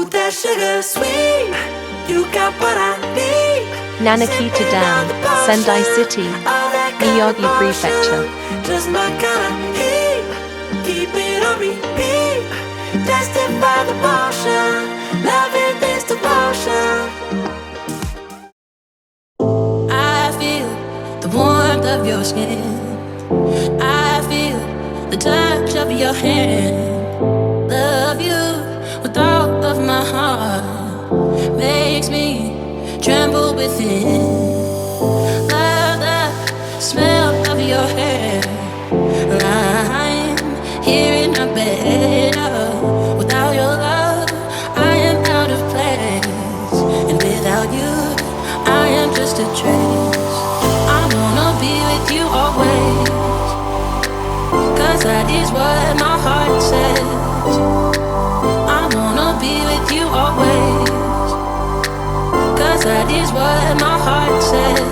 Ooh, that sugar sweet. You got what I need. Nanakita Dam, Sendai City, Miyagi Prefecture. Just my kind of heat. Keep it on repeat. Tested by the motion. Loving this devotion. I feel the warmth of your skin. I feel the touch of your hand. Love you with all of my heart. Makes me tremble within. Love the smell of your hair. I'm here in my bed. Oh, without your love, I am out of place. And without you, I am just a trace. I wanna be with you always. Cause that is what my heart says. I wanna be with you always. Cause that is what my heart says.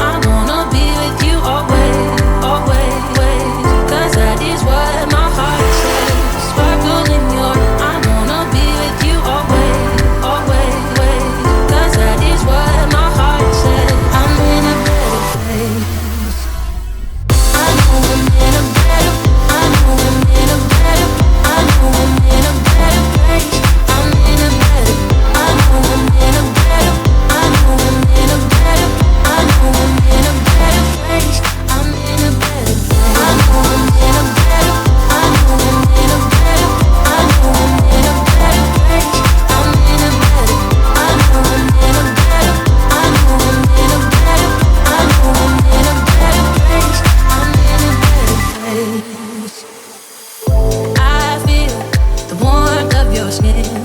I wanna be with you always, always. Cause that is what my heart says. Sparkle in your, I wanna be with you always, always. Cause that is what my heart says. I'm in a better place. I know I'm in a better, I know I'm in a better, I know I'm in a better place. I'm in a better, I know I'm in a better, I know I'm in a better, I know I'm in a better place. I'm in a better place. I know I'm in a better, I know I'm in a better, I know I'm in a better place. I'm in a better, I know I'm in a better, I know I'm in a better, I know I'm in a better place. I'm in a better place. I feel the warmth of your skin.